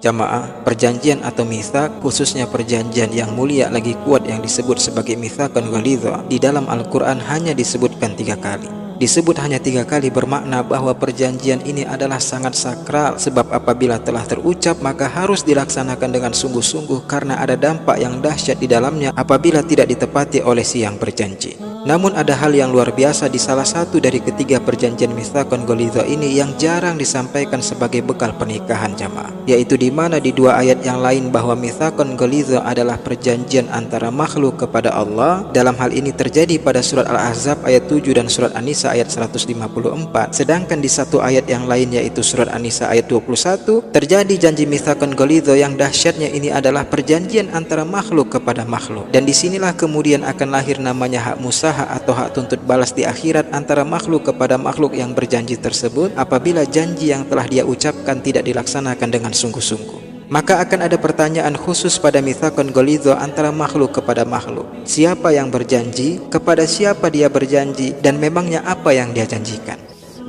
Jamaah, perjanjian atau mitsaq, khususnya perjanjian yang mulia lagi kuat yang disebut sebagai mitsaqun ghalidha, di dalam Al-Quran hanya disebutkan 3 kali. Disebut hanya 3 kali bermakna bahwa perjanjian ini adalah sangat sakral, sebab apabila telah terucap maka harus dilaksanakan dengan sungguh-sungguh karena ada dampak yang dahsyat di dalamnya apabila tidak ditepati oleh si yang berjanji. Namun ada hal yang luar biasa di salah satu dari ketiga perjanjian mitsaqun ghalidha ini yang jarang disampaikan sebagai bekal pernikahan jamaah, yaitu di mana di 2 ayat yang lain bahwa mitsaqun ghalidha adalah perjanjian antara makhluk kepada Allah. Dalam hal ini terjadi pada surat Al-Ahzab ayat 7 dan surat An-Nisa ayat 154. Sedangkan di satu ayat yang lain yaitu surat An-Nisa ayat 21 terjadi janji mitsaqun ghalidha yang dahsyatnya ini adalah perjanjian antara makhluk kepada makhluk. Dan disinilah kemudian akan lahir namanya hak musaha atau hak tuntut balas di akhirat antara makhluk kepada makhluk yang berjanji tersebut apabila janji yang telah dia ucapkan tidak dilaksanakan dengan sungguh-sungguh. Maka akan ada pertanyaan khusus pada mitsaqun ghalidha antara makhluk kepada makhluk. Siapa yang berjanji, kepada siapa dia berjanji, dan memangnya apa yang dia janjikan?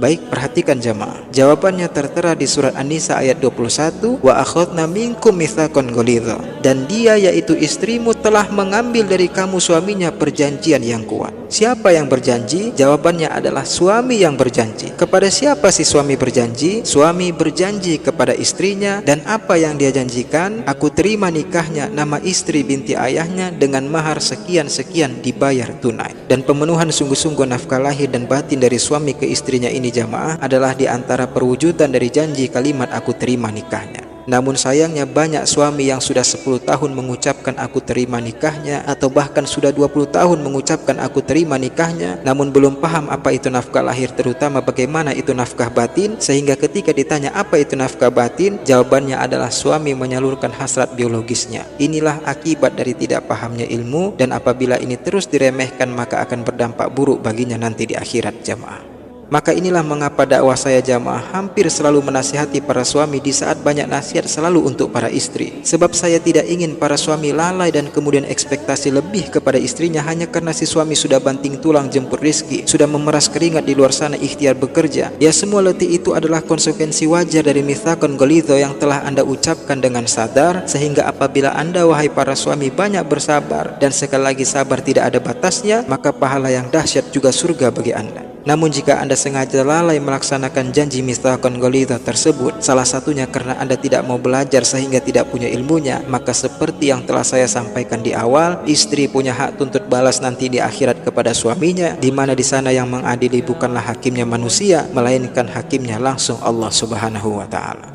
Baik, perhatikan jamaah. Jawabannya tertera di surat An-Nisa ayat 21, wa akhadna minkum mitsaqan ghalidha, dan dia yaitu istrimu telah mengambil dari kamu suaminya perjanjian yang kuat. Siapa yang berjanji? Jawabannya adalah suami yang berjanji. Kepada siapa si suami berjanji? Suami berjanji kepada istrinya, dan apa yang dia janjikan? Aku terima nikahnya, nama istri binti ayahnya dengan mahar sekian-sekian dibayar tunai. Dan pemenuhan sungguh-sungguh nafkah lahir dan batin dari suami ke istrinya ini jamaah adalah di antara perwujudan dari janji kalimat aku terima nikahnya. Namun sayangnya banyak suami yang sudah 10 tahun mengucapkan aku terima nikahnya, atau bahkan sudah 20 tahun mengucapkan aku terima nikahnya, namun belum paham apa itu nafkah lahir, terutama bagaimana itu nafkah batin, sehingga ketika ditanya apa itu nafkah batin, jawabannya adalah suami menyalurkan hasrat biologisnya. Inilah akibat dari tidak pahamnya ilmu, dan apabila ini terus diremehkan maka akan berdampak buruk baginya nanti di akhirat jamaah. Maka inilah mengapa dakwah saya jamaah hampir selalu menasihati para suami di saat banyak nasihat selalu untuk para istri. Sebab saya tidak ingin para suami lalai dan kemudian ekspektasi lebih kepada istrinya hanya karena si suami sudah banting tulang jemput rizki, sudah memeras keringat di luar sana ikhtiar bekerja. Ya, semua letih itu adalah konsekuensi wajar dari mitsaqun ghalidha yang telah Anda ucapkan dengan sadar, sehingga apabila Anda wahai para suami banyak bersabar, dan sekali lagi sabar tidak ada batasnya, maka pahala yang dahsyat juga surga bagi Anda. Namun jika Anda sengaja lalai melaksanakan janji mitsaqun ghalidha tersebut, salah satunya karena Anda tidak mau belajar sehingga tidak punya ilmunya, maka seperti yang telah saya sampaikan di awal, istri punya hak tuntut balas nanti di akhirat kepada suaminya, di mana di sana yang mengadili bukanlah hakimnya manusia, melainkan hakimnya langsung Allah Subhanahu wa taala.